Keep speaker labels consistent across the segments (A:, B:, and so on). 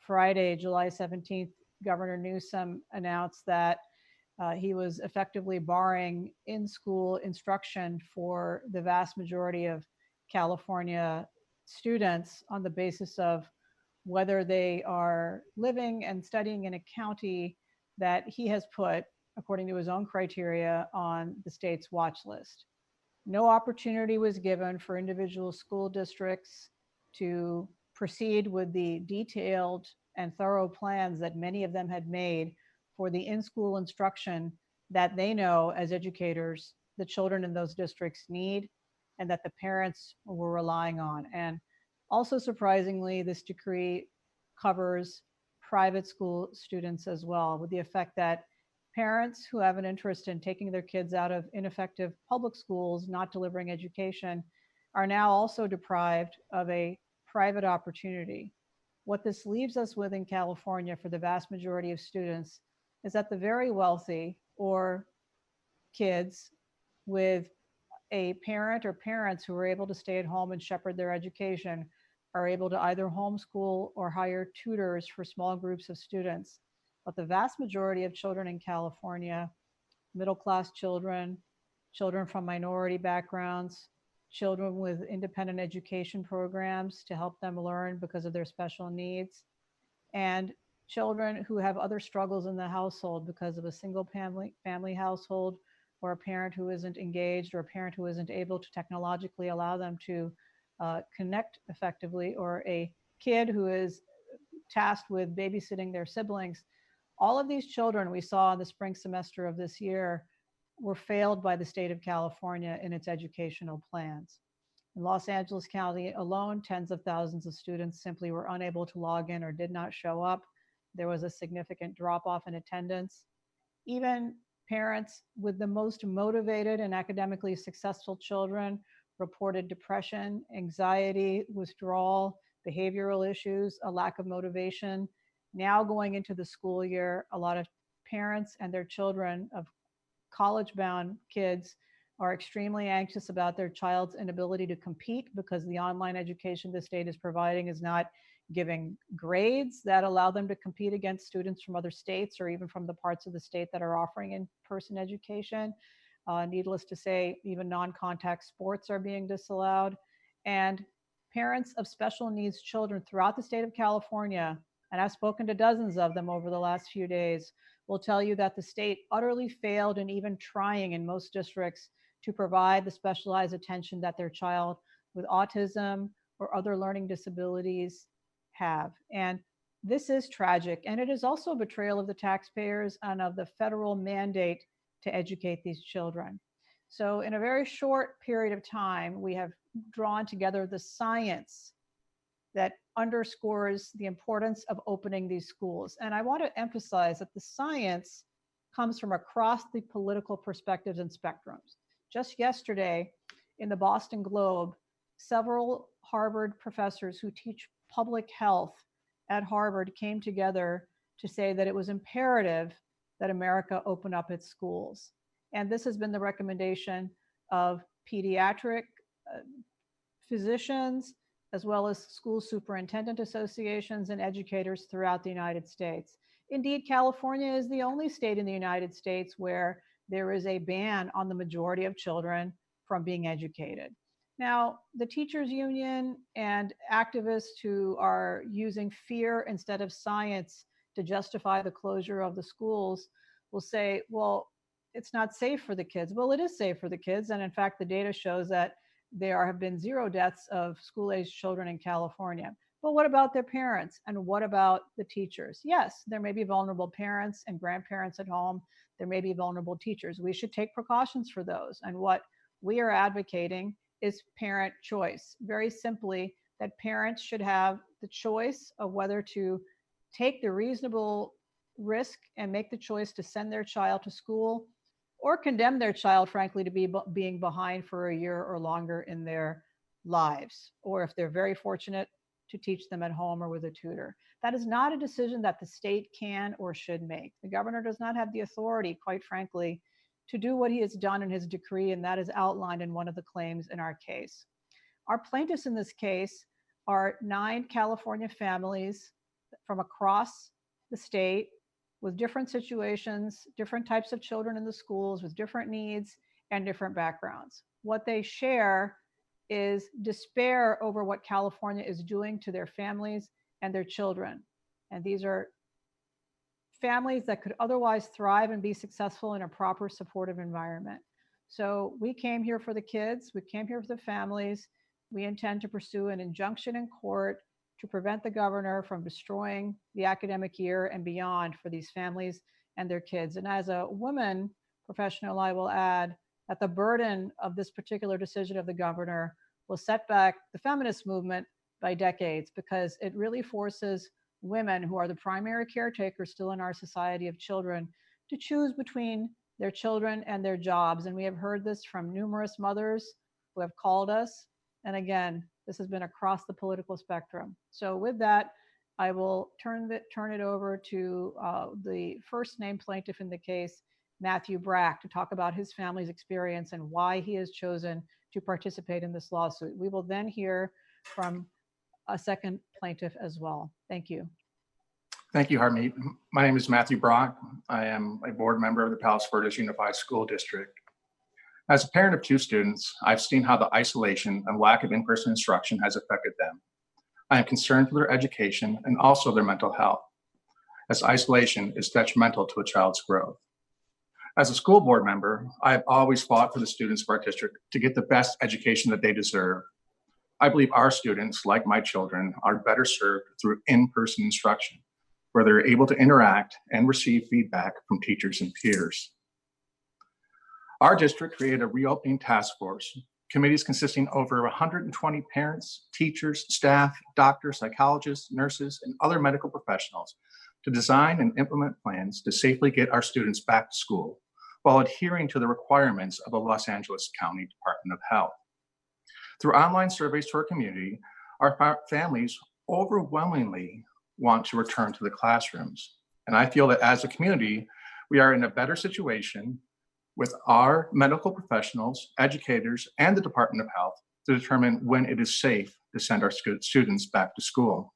A: Friday, July 17th, Governor Newsom announced that he was effectively barring in-school instruction for the vast majority of California students on the basis of whether they are living and studying in a county that he has put, according to his own criteria, on the state's watch list. No opportunity was given for individual school districts to proceed with the detailed and thorough plans that many of them had made for the in-school instruction that they know as educators the children in those districts need and that the parents were relying on. And also surprisingly, this decree covers private school students as well, with the effect that parents who have an interest in taking their kids out of ineffective public schools, not delivering education, are now also deprived of a private opportunity. What this leaves us with in California for the vast majority of students is that the very wealthy or kids with a parent or parents who are able to stay at home and shepherd their education are able to either homeschool or hire tutors for small groups of students. But the vast majority of children in California, middle-class children, children from minority backgrounds, children with independent education programs to help them learn because of their special needs, and children who have other struggles in the household because of a single family household, or a parent who isn't engaged, or a parent who isn't able to technologically allow them to connect effectively, or a kid who is tasked with babysitting their siblings. All of these children we saw in the spring semester of this year were failed by the state of California in its educational plans. In Los Angeles County alone, tens of thousands of students simply were unable to log in or did not show up. There was a significant drop off in attendance. Even parents with the most motivated and academically successful children reported depression, anxiety, withdrawal, behavioral issues, a lack of motivation. Now going into the school year, a lot of parents and their children of college-bound kids are extremely anxious about their child's inability to compete because the online education the state is providing is not giving grades that allow them to compete against students from other states or even from the parts of the state that are offering in-person education. Needless to say, even non-contact sports are being disallowed. And parents of special needs children throughout the state of California, and I've spoken to dozens of them over the last few days, will tell you that the state utterly failed in even trying in most districts to provide the specialized attention that their child with autism or other learning disabilities have. And this is tragic. And it is also a betrayal of the taxpayers and of the federal mandate to educate these children. So in a very short period of time, we have drawn together the science that underscores the importance of opening these schools. And I want to emphasize that the science comes from across the political perspectives and spectrums. Just yesterday in the Boston Globe, several Harvard professors who teach public health at Harvard came together to say that it was imperative that America open up its schools. And this has been the recommendation of pediatric physicians, as well as school superintendent associations and educators throughout the United States. Indeed, California is the only state in the United States where there is a ban on the majority of children from being educated. Now, the teachers union and activists who are using fear instead of science to justify the closure of the schools will say, well, it's not safe for the kids. Well, it is safe for the kids. And in fact, the data shows that there have been 0 deaths of school-aged children in California. But what about their parents? And what about the teachers? Yes, there may be vulnerable parents and grandparents at home. There may be vulnerable teachers. We should take precautions for those. And what we are advocating is parent choice. Very simply, that parents should have the choice of whether to take the reasonable risk and make the choice to send their child to school, or condemn their child, frankly, to be being behind for a year or longer in their lives, or if they're very fortunate, to teach them at home or with a tutor. That is not a decision that the state can or should make. The governor does not have the authority, quite frankly, to do what he has done in his decree, and that is outlined in one of the claims in our case. Our plaintiffs in this case are 9 California families from across the state with different situations, different types of children in the schools with different needs and different backgrounds. What they share is despair over what California is doing to their families and their children. And these are families that could otherwise thrive and be successful in a proper supportive environment. So we came here for the kids, we came here for the families. We intend to pursue an injunction in court to prevent the governor from destroying the academic year and beyond for these families and their kids. And as a woman professional, I will add that the burden of this particular decision of the governor will set back the feminist movement by decades, because it really forces women, who are the primary caretakers still in our society of children, to choose between their children and their jobs. And we have heard this from numerous mothers who have called us. And again, this has been across the political spectrum. So with that, I will turn it over to the first named plaintiff in the case, Matthew Brack, to talk about his family's experience and why he has chosen to participate in this lawsuit. We will then hear from a second plaintiff as well. Thank you.
B: Thank you, Harmeet. My name is Matthew Brock. I am a board member of the Palos Verdes Unified School District. As a parent of 2 students, I've seen how the isolation and lack of in-person instruction has affected them. I am concerned for their education and also their mental health, as isolation is detrimental to a child's growth. As a school board member, I have always fought for the students of our district to get the best education that they deserve. I believe our students, like my children, are better served through in-person instruction, where they're able to interact and receive feedback from teachers and peers. Our district created a reopening task force, committees consisting of over 120 parents, teachers, staff, doctors, psychologists, nurses, and other medical professionals to design and implement plans to safely get our students back to school while adhering to the requirements of the Los Angeles County Department of Health. Through online surveys to our community, our families overwhelmingly want to return to the classrooms. And I feel that as a community, we are in a better situation with our medical professionals, educators, and the Department of Health to determine when it is safe to send our students back to school.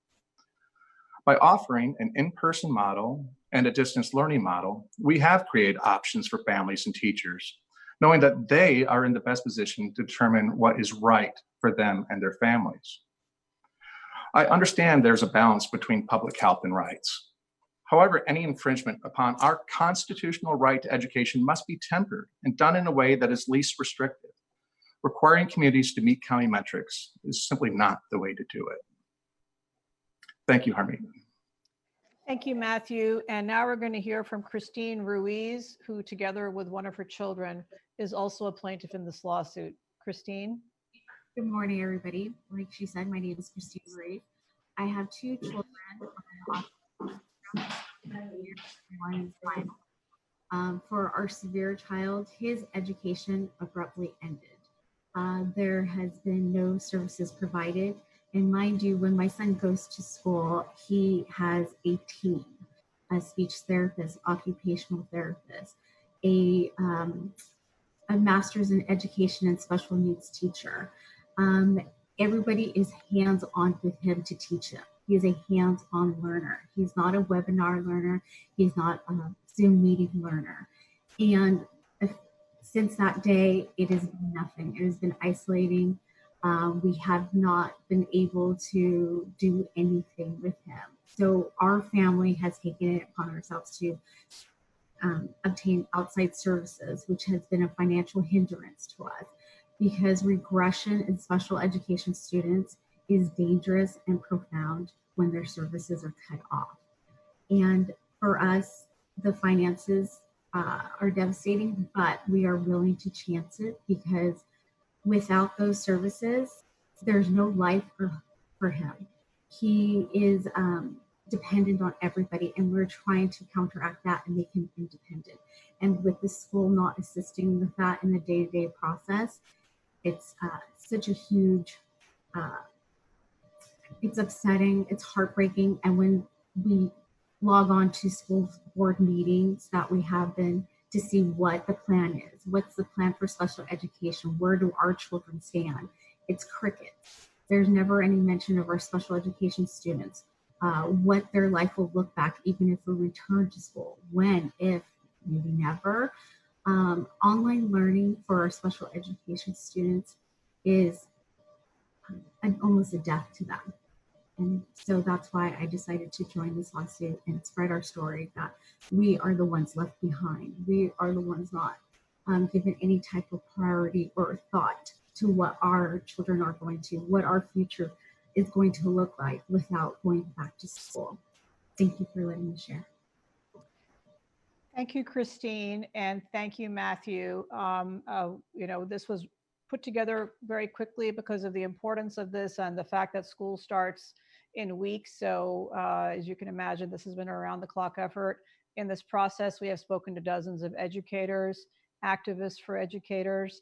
B: By offering an in-person model and a distance learning model, we have created options for families and teachers, knowing that they are in the best position to determine what is right for them and their families. I understand there's a balance between public health and rights. However, any infringement upon our constitutional right to education must be tempered and done in a way that is least restrictive. Requiring communities to meet county metrics is simply not the way to do it. Thank you, Harmeet.
A: Thank you, Matthew. And now we're going to hear from Christine Ruiz, who together with one of her children is also a plaintiff in this lawsuit. Christine?
C: Good morning, everybody. Like she said, my name is Christine Ruiz. I have 2 children. One is final. For our severe child, his education abruptly ended. There has been no services provided. And mind you, when my son goes to school, he has a team, a speech therapist, occupational therapist, a master's in education and special needs teacher. Everybody is hands-on with him to teach him. He is a hands-on learner. He's not a webinar learner. He's not a Zoom meeting learner. And since that day, it has been nothing. It has been isolating. We have not been able to do anything with him. So our family has taken it upon ourselves to obtain outside services, which has been a financial hindrance to us, because regression in special education students is dangerous and profound when their services are cut off. And for us, the finances are devastating, but we are willing to chance it, because without those services, there's no life for him. He is dependent on everybody, and we're trying to counteract that and make him independent. And with the school not assisting with that in the day-to-day process, it's such a huge, it's upsetting, it's heartbreaking. And when we log on to school board meetings that we have been to see what the plan is, what's the plan for special education, where do our children stand, it's crickets. There's never any mention of our special education students. what their life will look back, even if we return to school. When, if, maybe never. Online learning for our special education students is almost a death to them. And so that's why I decided to join this lawsuit and spread our story that we are the ones left behind. We are the ones not given any type of priority or thought to what our children are going to, what our future is going to look like without going back to school. Thank you for letting me share.
A: Thank you, Christine, and thank you, Matthew. This was put together very quickly because of the importance of this and the fact that school starts in weeks. So as you can imagine, this has been an around-the-clock effort. In this process, we have spoken to dozens of educators, activists for educators,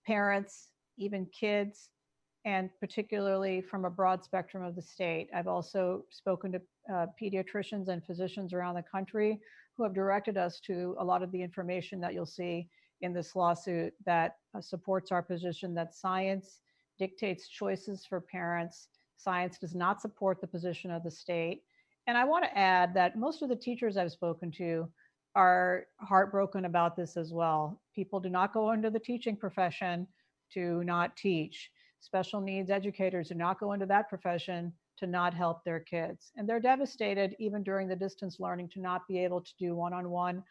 A: parents, even kids, and particularly from a broad spectrum of the state. I've also spoken to pediatricians and physicians around the country who have directed us to a lot of the information that you'll see in this lawsuit that supports our position that science dictates choices for parents. Science does not support the position of the state. And I want to add that most of the teachers I've spoken to are heartbroken about this as well. People do not go into the teaching profession to not teach. Special needs educators do not go into that profession to not help their kids. And they're devastated even during the distance learning to not be able to do one-on-one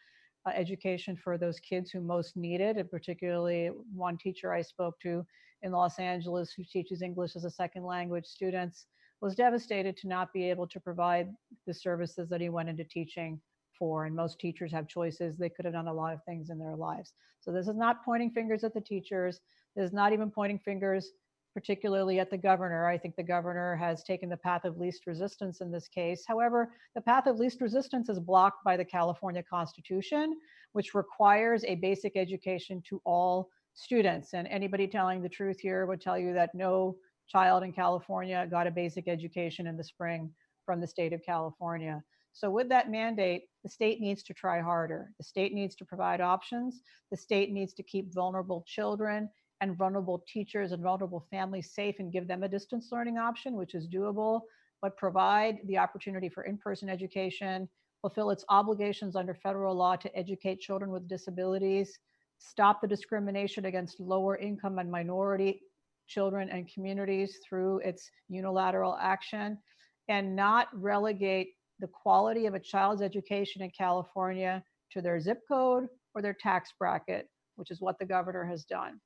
A: education for those kids who most need it. And particularly one teacher I spoke to in Los Angeles who teaches English as a second language students was devastated to not be able to provide the services that he went into teaching for. And most teachers have choices. They could have done a lot of things in their lives. So this is not pointing fingers at the teachers. This is not even pointing fingers particularly at the governor. I think the governor has taken the path of least resistance in this case. However, the path of least resistance is blocked by the California Constitution, which requires a basic education to all students. And anybody telling the truth here would tell you that no child in California got a basic education in the spring from the state of California. So with that mandate, the state needs to try harder. The state needs to provide options. The state needs to keep vulnerable children and vulnerable teachers and vulnerable families safe and give them a distance learning option, which is doable, but provide the opportunity for in-person education, fulfill its obligations under federal law to educate children with disabilities, stop the discrimination against lower income and minority children and communities through its unilateral action, and not relegate the quality of a child's education in California to their zip code or their tax bracket, which is what the governor has done.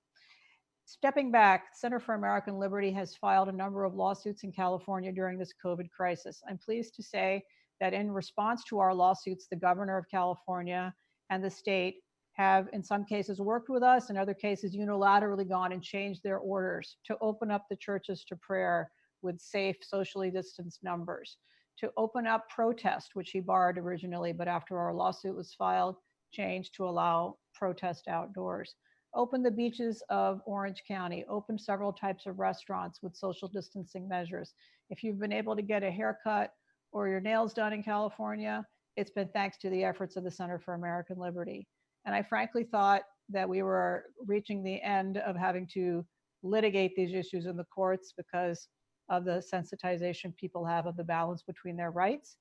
A: Stepping back, Center for American Liberty has filed a number of lawsuits in California during this COVID crisis. I'm pleased to say that in response to our lawsuits, the governor of California and the state have in some cases worked with us, in other cases unilaterally gone and changed their orders to open up the churches to prayer with safe, socially distanced numbers, to open up protest, which he barred originally, but after our lawsuit was filed, changed to allow protest outdoors. Open the beaches of Orange County, open several types of restaurants with social distancing measures. If you've been able to get a haircut or your nails done in California, it's been thanks to the efforts of the Center for American Liberty. And I frankly thought that we were reaching the end of having to litigate these issues in the courts because of the sensitization people have of the balance between their rights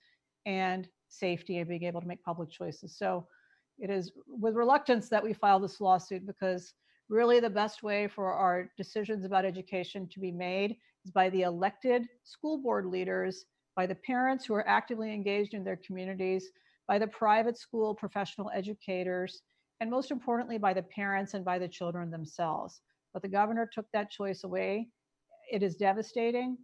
A: and safety and being able to make public choices. So it is with reluctance that we filed this lawsuit because really the best way for our decisions about education to be made is by the elected school board leaders, by the parents who are actively engaged in their communities, by the private school professional educators, and most importantly, by the parents and by the children themselves. But the governor took that choice away. It is devastating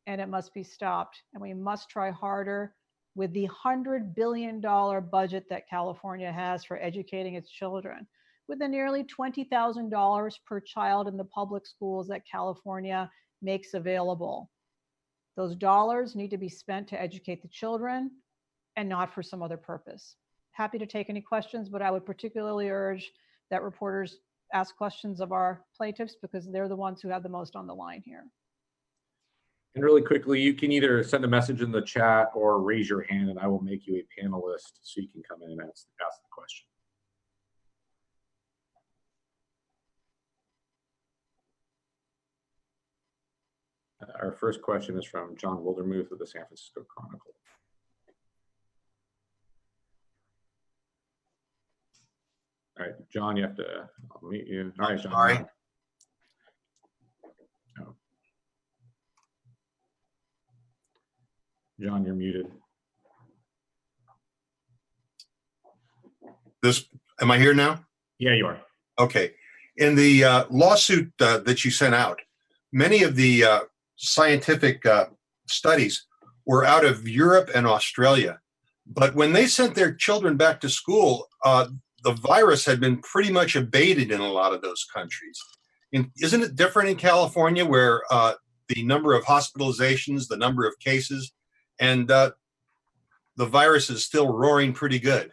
A: and it must be stopped. And we must try harder with the $100 billion budget that California has for educating its children, with the nearly $20,000 per child in the public schools that California makes available. Those dollars need to be spent to educate the children and not for some other purpose. Happy to take any questions, but I would particularly urge that reporters ask questions of our plaintiffs because they're the ones who have the most on the line here.
D: And really quickly, you can either send a message in the chat or raise your hand and I will make you a panelist so you can come in and ask the question. Our first question is from John Wildermuth of the San Francisco Chronicle. All right, John, you have to, I'll meet you. All right, John.
E: Sorry.
D: No. John, you're muted.
E: Am I here now?
D: Yeah, you are.
E: Okay. In the lawsuit that you sent out, many of the scientific studies were out of Europe and Australia. But when they sent their children back to school, the virus had been pretty much abated in a lot of those countries. Isn't it different in California, where the number of hospitalizations, the number of cases, and the virus is still roaring pretty good?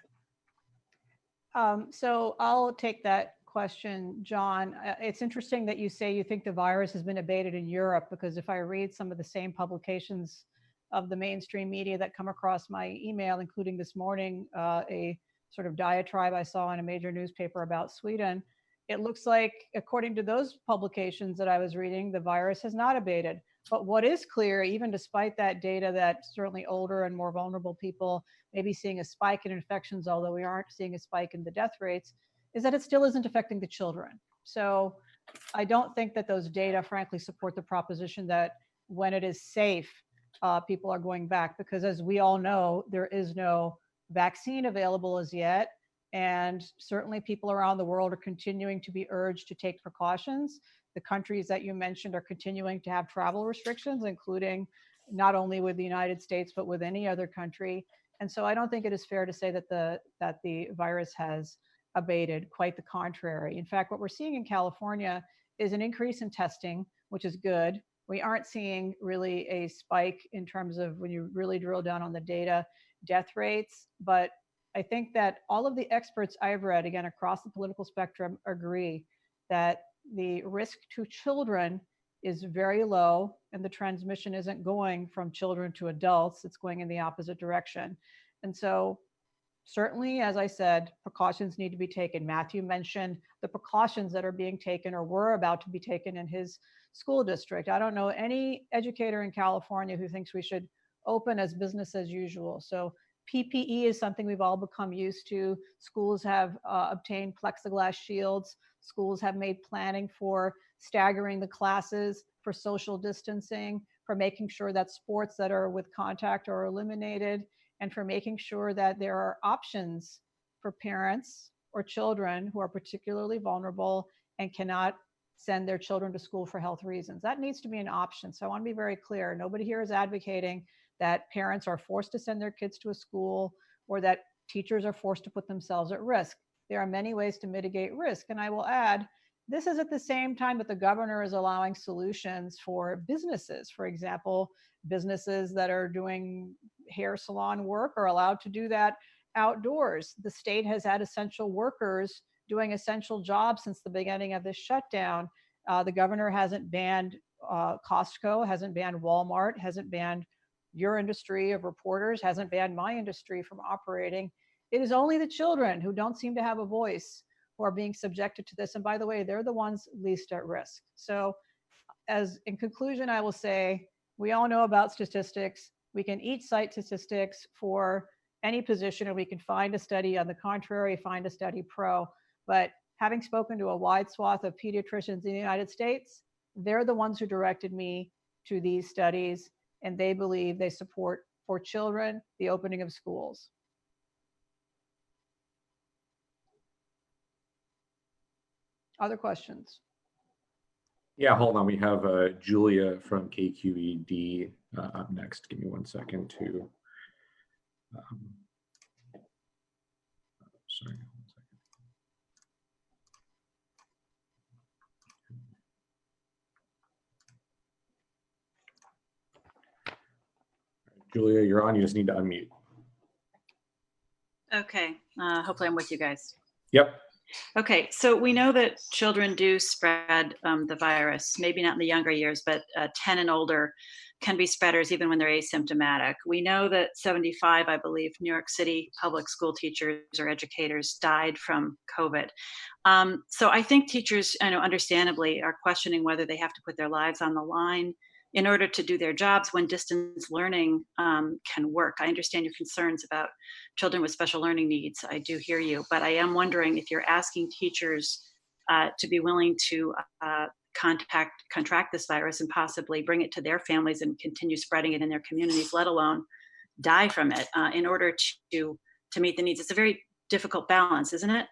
A: So I'll take that question, John. It's interesting that you say you think the virus has been abated in Europe, because if I read some of the same publications of the mainstream media that come across my email, including this morning, a sort of diatribe I saw in a major newspaper about Sweden, it looks like, according to those publications that I was reading, the virus has not abated. But what is clear, even despite that data, that certainly older and more vulnerable people may be seeing a spike in infections, although we aren't seeing a spike in the death rates, is that it still isn't affecting the children. So I don't think that those data, frankly, support the proposition that when it is safe, people are going back, because as we all know, there is no vaccine available as yet. And certainly people around the world are continuing to be urged to take precautions. The countries that you mentioned are continuing to have travel restrictions, including not only with the United States, but with any other country. And so I don't think it is fair to say that the virus has abated. Quite the contrary. In fact, what we're seeing in California is an increase in testing, which is good. We aren't seeing really a spike in terms of, when you really drill down on the data, death rates. But I think that all of the experts I've read, again, across the political spectrum, agree that the risk to children is very low, and the transmission isn't going from children to adults. It's going in the opposite direction. And so certainly, as I said, precautions need to be taken. Matthew mentioned the precautions that are being taken or were about to be taken in his school district. I don't know any educator in California who thinks we should open as business as usual. So PPE is something we've all become used to. Schools have obtained plexiglass shields. Schools have made planning for staggering the classes, for social distancing, for making sure that sports that are with contact are eliminated, and for making sure that there are options for parents or children who are particularly vulnerable and cannot send their children to school for health reasons. That needs to be an option. So I want to be very clear. Nobody here is advocating that parents are forced to send their kids to a school, or that teachers are forced to put themselves at risk. There are many ways to mitigate risk. And I will add, this is at the same time that the governor is allowing solutions for businesses. For example, businesses that are doing hair salon work are allowed to do that outdoors. The state has had essential workers doing essential jobs since the beginning of this shutdown. The governor hasn't banned Costco, hasn't banned Walmart, hasn't banned your industry of reporters, hasn't banned my industry from operating. It is only the children who don't seem to have a voice who are being subjected to this. And by the way, they're the ones least at risk. So as in conclusion, I will say, we all know about statistics. We can each cite statistics for any position, and we can find a study on the contrary, find a study pro. But having spoken to a wide swath of pediatricians in the United States, they're the ones who directed me to these studies, and they believe they support for children the opening of schools. Other questions?
D: Yeah, hold on. We have Julia from KQED up next. Give me 1 second to. Sorry. 1 second. Julia, you're on. You just need to unmute.
F: Okay. Hopefully I'm with you guys.
D: Yep.
F: Okay. So we know that children do spread the virus, maybe not in the younger years, but 10 and older can be spreaders even when they're asymptomatic. We know that 75, I believe, New York City public school teachers or educators died from COVID. So I think teachers, I know, understandably are questioning whether they have to put their lives on the line in order to do their jobs when distance learning can work. I understand your concerns about children with special learning needs. I do hear you, but I am wondering if you're asking teachers to be willing to contract this virus and possibly bring it to their families and continue spreading it in their communities, let alone die from it, in order to meet the needs. It's a very difficult balance, isn't it?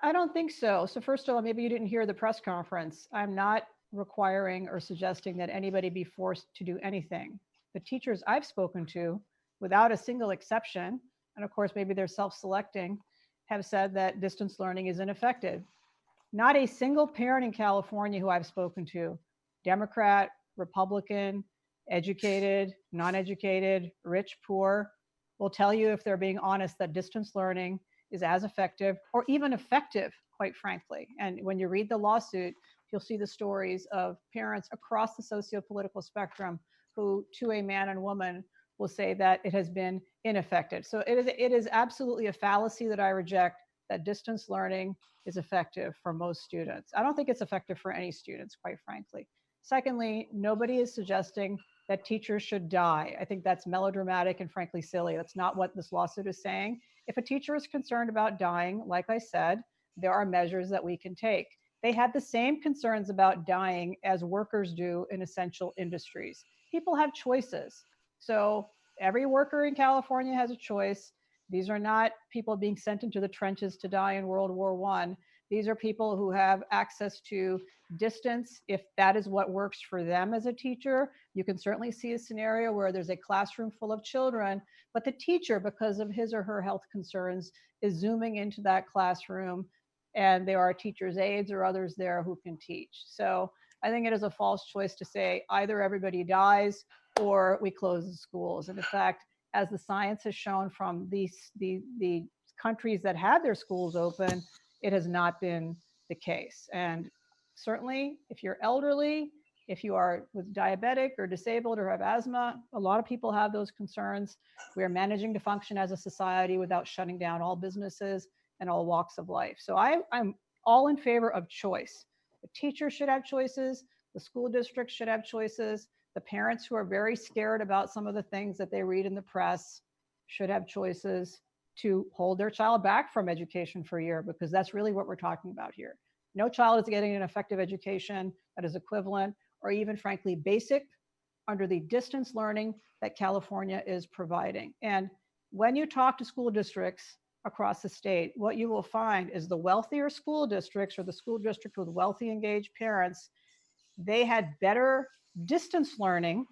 A: I don't think so. So first of all, maybe you didn't hear the press conference. I'm not requiring or suggesting that anybody be forced to do anything. The teachers I've spoken to, without a single exception, and of course, maybe they're self-selecting, have said that distance learning is ineffective. Not a single parent in California who I've spoken to, Democrat, Republican, educated, non-educated, rich, poor, will tell you, if they're being honest, that distance learning is as effective or even effective, quite frankly. And when you read the lawsuit, you'll see the stories of parents across the socio-political spectrum who, to a man and woman, will say that it has been ineffective. So it is absolutely a fallacy that I reject, that distance learning is effective for most students. I don't think it's effective for any students, quite frankly. Secondly, nobody is suggesting that teachers should die. I think that's melodramatic and frankly silly. That's not what this lawsuit is saying. If a teacher is concerned about dying, like I said, there are measures that we can take. They had the same concerns about dying as workers do in essential industries. People have choices. So every worker in California has a choice. These are not people being sent into the trenches to die in World War I. These are people who have access to distance, if that is what works for them as a teacher. You can certainly see a scenario where there's a classroom full of children, but the teacher, because of his or her health concerns, is zooming into that classroom, and there are teachers' aides or others there who can teach. So I think it is a false choice to say either everybody dies or we close the schools. And in fact, as the science has shown from the countries that had their schools open, it has not been the case. And certainly, if you're elderly, if you are with diabetic or disabled or have asthma, a lot of people have those concerns. We are managing to function as a society without shutting down all businesses and all walks of life. So I'm all in favor of choice. The teachers should have choices. The school districts should have choices. The parents who are very scared about some of the things that they read in the press should have choices to hold their child back from education for a year, because that's really what we're talking about here. No child is getting an effective education that is equivalent or even frankly basic under the distance learning that California is providing. And when you talk to school districts across the state, what you will find is the wealthier school districts, or the school district with wealthy engaged parents, they had better distance learning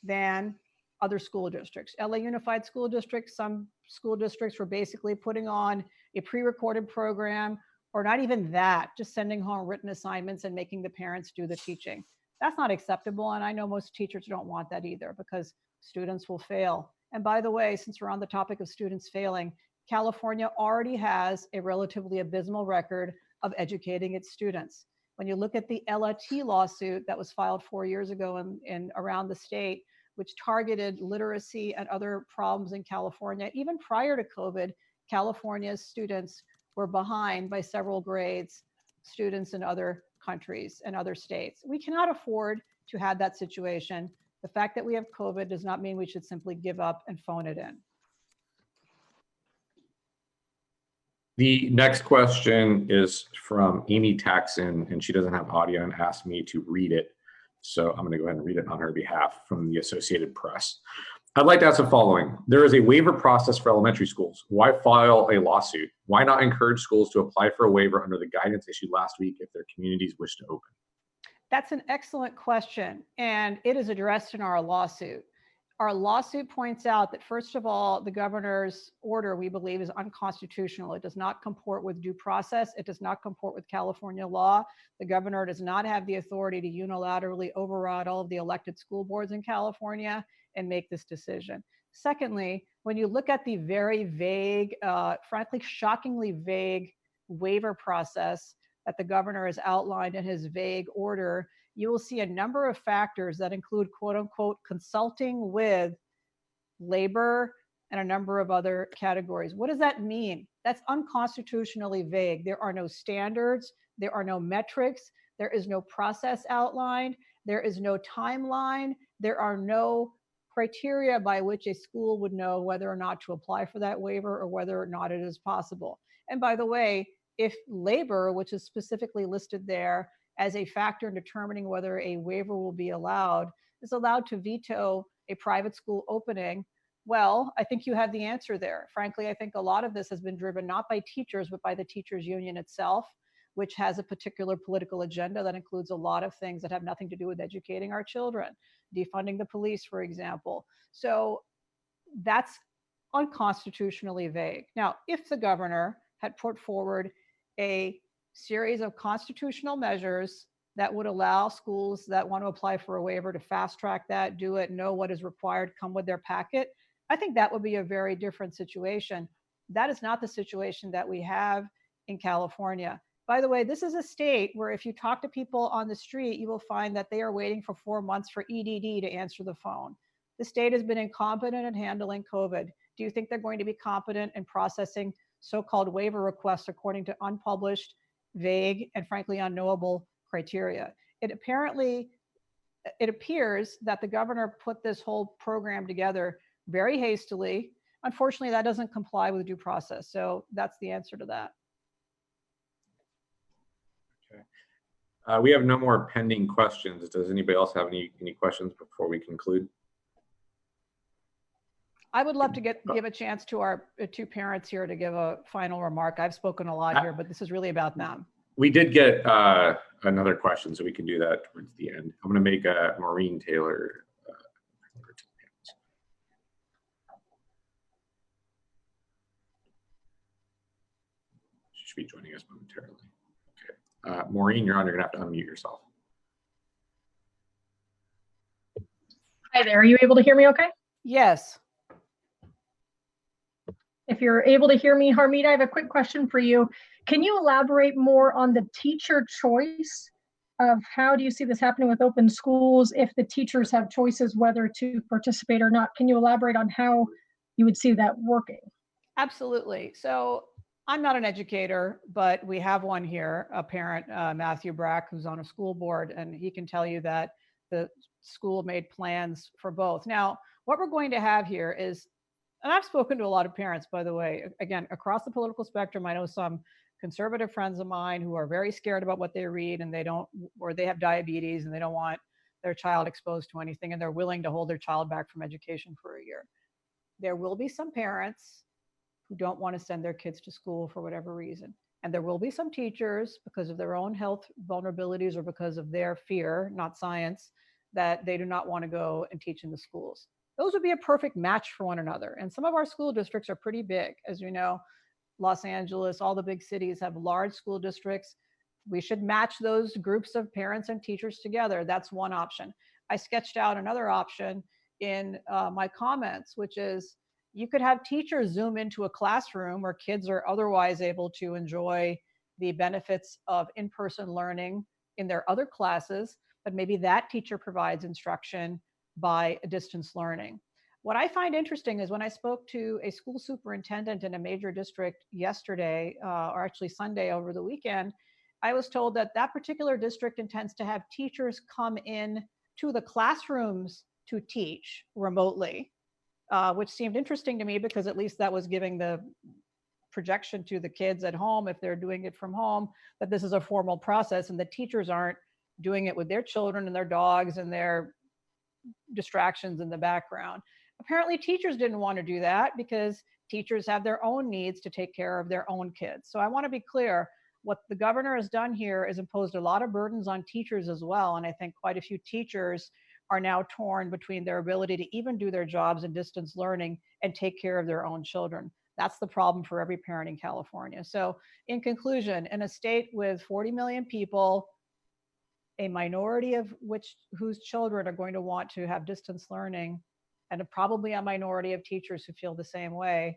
A: than other school districts. LA Unified School District, some school districts were basically putting on a pre-recorded program, or not even that, just sending home written assignments and making the parents do the teaching. That's not acceptable. And I know most teachers don't want that either, because students will fail. And by the way, since we're on the topic of students failing, California already has a relatively abysmal record of educating its students. When you look at the LT lawsuit that was filed 4 years ago in around the state, which targeted literacy and other problems in California, even prior to COVID, California's students were behind by several grades students in other countries and other states. We cannot afford to have that situation. The fact that we have COVID does not mean we should simply give up and phone it in.
D: The next question is from Amy Taxon, and she doesn't have audio and asked me to read it. So I'm going to go ahead and read it on her behalf from the Associated Press. I'd like to ask the following. There is a waiver process for elementary schools. Why file a lawsuit? Why not encourage schools to apply for a waiver under the guidance issued last week if their communities wish to open?
A: That's an excellent question, and it is addressed in our lawsuit. Our lawsuit points out that, first of all, the governor's order, we believe, is unconstitutional. It does not comport with due process. It does not comport with California law. The governor does not have the authority to unilaterally override all of the elected school boards in California and make this decision. Secondly, when you look at the very vague, frankly, shockingly vague waiver process that the governor has outlined in his vague order, you will see a number of factors that include, quote unquote, consulting with labor and a number of other categories. What does that mean? That's unconstitutionally vague. There are no standards. There are no metrics. There is no process outlined. There is no timeline. There are no criteria by which a school would know whether or not to apply for that waiver or whether or not it is possible. And by the way, if labor, which is specifically listed there as a factor in determining whether a waiver will be allowed, is allowed to veto a private school opening, well, I think you have the answer there. Frankly, I think a lot of this has been driven not by teachers, but by the teachers union itself, which has a particular political agenda that includes a lot of things that have nothing to do with educating our children, defunding the police, for example. So that's unconstitutionally vague. Now, if the governor had put forward a series of constitutional measures that would allow schools that want to apply for a waiver to fast track that, do it, know what is required, come with their packet, I think that would be a very different situation. That is not the situation that we have in California. By the way, this is a state where if you talk to people on the street, you will find that they are waiting for 4 months for EDD to answer the phone. The state has been incompetent in handling COVID. Do you think they're going to be competent in processing so-called waiver requests according to unpublished, vague, and frankly unknowable criteria? It appears that the governor put this whole program together very hastily. Unfortunately, that doesn't comply with due process. So that's the answer to that.
D: Okay. We have no more pending questions. Does anybody else have any questions before we conclude?
A: I would love to give a chance to our two parents here to give a final remark. I've spoken a lot here, but this is really about them.
D: We did get another question, so we can do that towards the end. I'm going to make Maureen Taylor. She should be joining us momentarily. Okay. Maureen, you're on. You're going to have to unmute yourself.
G: Hi there. Are you able to hear me okay?
A: Yes.
G: If you're able to hear me, Harmeet, I have a quick question for you. Can you elaborate more on the teacher choice of how do you see this happening with open schools if the teachers have choices whether to participate or not? Can you elaborate on how you would see that working?
A: Absolutely. So I'm not an educator, but we have one here, a parent, Matthew Brack, who's on a school board, and he can tell you that the school made plans for both. Now, what we're going to have here is, and I've spoken to a lot of parents, by the way, again, across the political spectrum. I know some conservative friends of mine who are very scared about what they read and they don't, or they have diabetes and they don't want their child exposed to anything and they're willing to hold their child back from education for a year. There will be some parents who don't want to send their kids to school for whatever reason. And there will be some teachers, because of their own health vulnerabilities or because of their fear, not science, that they do not want to go and teach in the schools. Those would be a perfect match for one another. And some of our school districts are pretty big. As you know, Los Angeles, all the big cities have large school districts. We should match those groups of parents and teachers together. That's one option. I sketched out another option in my comments, which is you could have teachers Zoom into a classroom where kids are otherwise able to enjoy the benefits of in-person learning in their other classes, but maybe that teacher provides instruction by distance learning. What I find interesting is when I spoke to a school superintendent in a major district yesterday, or actually Sunday over the weekend, I was told that that particular district intends to have teachers come in to the classrooms to teach remotely, which seemed interesting to me because at least that was giving the projection to the kids at home, if they're doing it from home, that this is a formal process and the teachers aren't doing it with their children and their dogs and their distractions in the background. Apparently teachers didn't want to do that because teachers have their own needs to take care of their own kids. So I want to be clear, what the governor has done here is imposed a lot of burdens on teachers as well. And I think quite a few teachers are now torn between their ability to even do their jobs in distance learning and take care of their own children. That's the problem for every parent in California. So in conclusion, in a state with 40 million people, a minority of whose children are going to want to have distance learning, and probably a minority of teachers who feel the same way,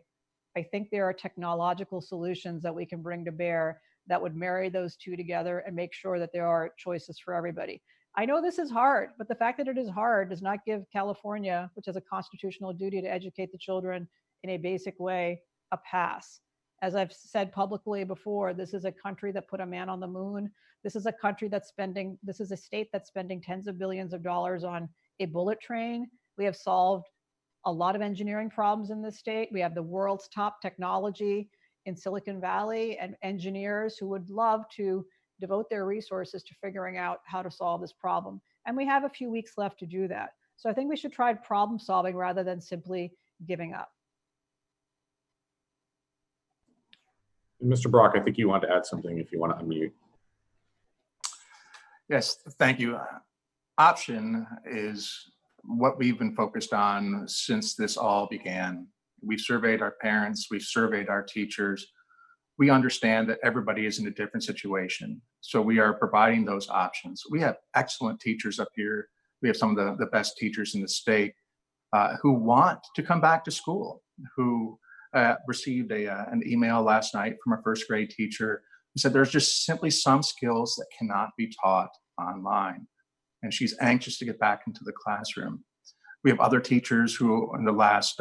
A: I think there are technological solutions that we can bring to bear that would marry those two together and make sure that there are choices for everybody. I know this is hard, but the fact that it is hard does not give California, which has a constitutional duty to educate the children in a basic way, a pass. As I've said publicly before, this is a country that put a man on the moon. This is a country that's spending, this is a state that's spending tens of billions of dollars on a bullet train. We have solved a lot of engineering problems in this state. We have the world's top technology in Silicon Valley and engineers who would love to devote their resources to figuring out how to solve this problem. And we have a few weeks left to do that. So I think we should try problem solving rather than simply giving up.
D: Mr. Brock, I think you want to add something if you want to unmute.
B: Yes, thank you. Option is what we've been focused on since this all began. We've surveyed our parents, we've surveyed our teachers. We understand that everybody is in a different situation. So we are providing those options. We have excellent teachers up here. We have some of the best teachers in the state who want to come back to school, who received an email last night from a first grade teacher who said there's just simply some skills that cannot be taught online. And she's anxious to get back into the classroom. We have other teachers who in the last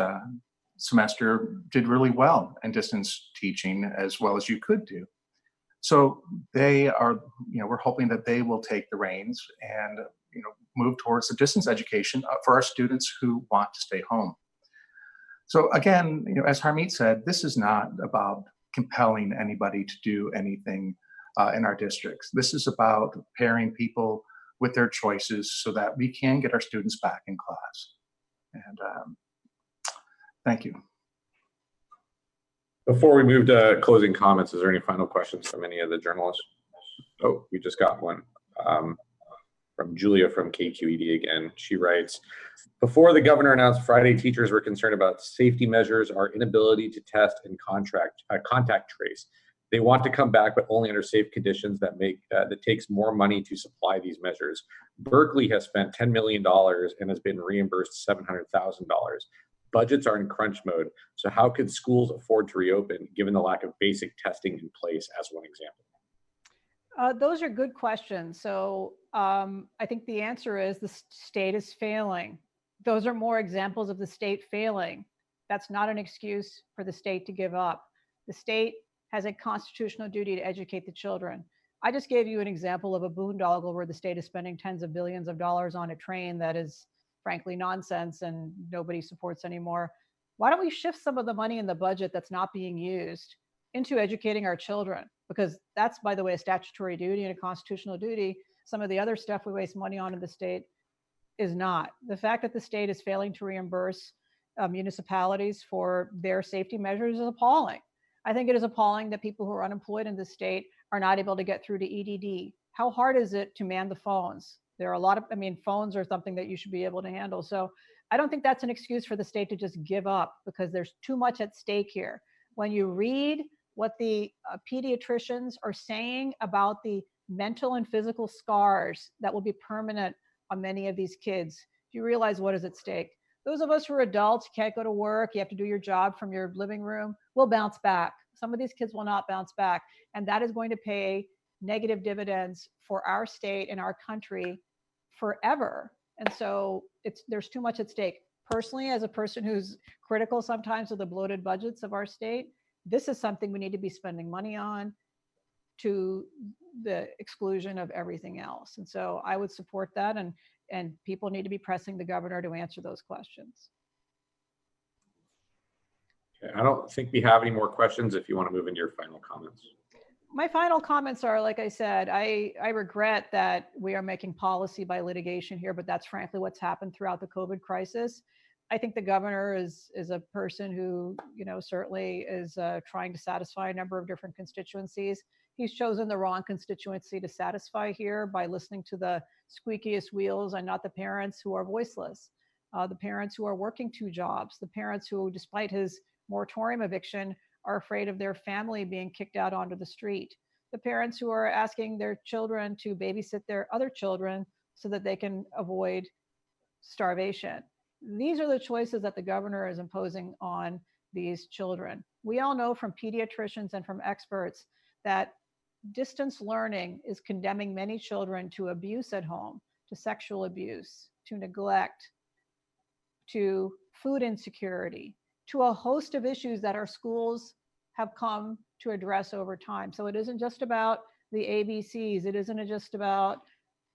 B: semester did really well in distance teaching as well as you could do. So they are, we're hoping that they will take the reins and, move towards the distance education for our students who want to stay home. So again, as Harmeet said, this is not about compelling anybody to do anything in our districts. This is about pairing people with their choices so that we can get our students back in class. And thank you.
D: Before we move to closing comments, is there any final questions from any of the journalists? Oh, we just got one from Julia from KQED again. She writes, before the governor announced Friday, teachers were concerned about safety measures, our inability to test and contact trace. They want to come back, but only under safe conditions that takes more money to supply these measures. Berkeley has spent $10 million and has been reimbursed $700,000. Budgets are in crunch mode. So how could schools afford to reopen given the lack of basic testing in place, as one example?
A: Those are good questions. So I think the answer is the state is failing. Those are more examples of the state failing. That's not an excuse for the state to give up. The state has a constitutional duty to educate the children. I just gave you an example of a boondoggle where the state is spending tens of billions of dollars on a train that is frankly nonsense and nobody supports anymore. Why don't we shift some of the money in the budget that's not being used into educating our children? Because that's, by the way, a statutory duty and a constitutional duty. Some of the other stuff we waste money on in the state is not. The fact that the state is failing to reimburse municipalities for their safety measures is appalling. I think it is appalling that people who are unemployed in the state are not able to get through to EDD. How hard is it to man the phones? There are a lot of, phones are something that you should be able to handle. So I don't think that's an excuse for the state to just give up because there's too much at stake here. When you read what the pediatricians are saying about the mental and physical scars that will be permanent on many of these kids, you realize what is at stake. Those of us who are adults, can't go to work, you have to do your job from your living room, will bounce back. Some of these kids will not bounce back. And that is going to pay negative dividends for our state and our country forever. And so there's too much at stake. Personally, as a person who's critical sometimes of the bloated budgets of our state, this is something we need to be spending money on to the exclusion of everything else. And so I would support that, and people need to be pressing the governor to answer those questions.
D: Okay, I don't think we have any more questions if you want to move into your final comments.
A: My final comments are, like I said, I regret that we are making policy by litigation here, but that's frankly what's happened throughout the COVID crisis. I think the governor is a person who, certainly is trying to satisfy a number of different constituencies. He's chosen the wrong constituency to satisfy here by listening to the squeakiest wheels and not the parents who are voiceless, the parents who are working 2 jobs, the parents who, despite his moratorium eviction, are afraid of their family being kicked out onto the street, the parents who are asking their children to babysit their other children so that they can avoid starvation. These are the choices that the governor is imposing on these children. We all know from pediatricians and from experts that distance learning is condemning many children to abuse at home, to sexual abuse, to neglect, to food insecurity, to a host of issues that our schools have come to address over time. So it isn't just about the ABCs. It isn't just about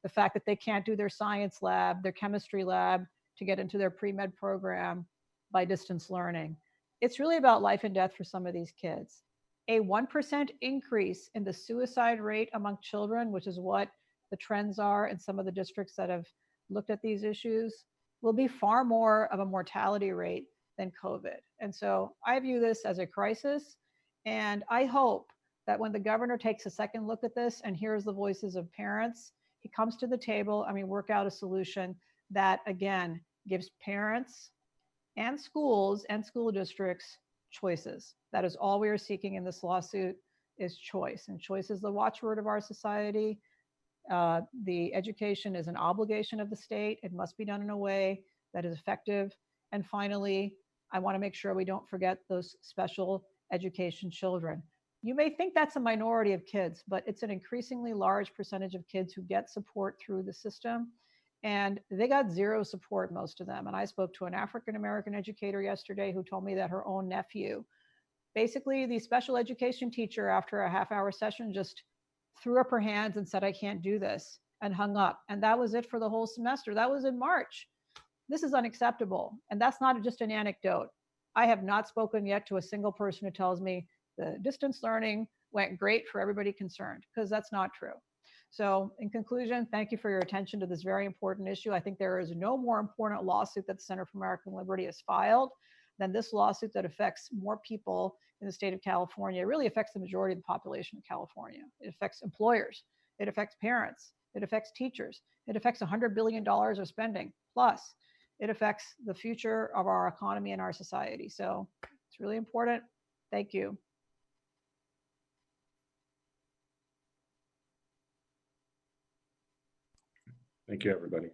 A: the fact that they can't do their science lab, their chemistry lab to get into their pre-med program by distance learning. It's really about life and death for some of these kids. A 1% increase in the suicide rate among children, which is what the trends are in some of the districts that have looked at these issues, will be far more of a mortality rate than COVID. And so I view this as a crisis. And I hope that when the governor takes a second look at this and hears the voices of parents, he comes to the table and we work out a solution that, again, gives parents and schools and school districts choices. That is all we are seeking in this lawsuit, is choice. And choice is the watchword of our society. The education is an obligation of the state. It must be done in a way that is effective. And finally, I want to make sure we don't forget those special education children. You may think that's a minority of kids, but it's an increasingly large percentage of kids who get support through the system. And they got zero support, most of them. And I spoke to an African-American educator yesterday who told me that her own nephew, basically the special education teacher, after a half-hour session, just threw up her hands and said, I can't do this, and hung up. And that was it for the whole semester. That was in March. This is unacceptable. And that's not just an anecdote. I have not spoken yet to a single person who tells me the distance learning went great for everybody concerned, because that's not true. So in conclusion, thank you for your attention to this very important issue. I think there is no more important lawsuit that the Center for American Liberty has filed than this lawsuit that affects more people in the state of California. It really affects the majority of the population of California. It affects employers. It affects parents. It affects teachers. It affects $100 billion of spending. Plus, it affects the future of our economy and our society. So it's really important. Thank you.
D: Thank you, everybody.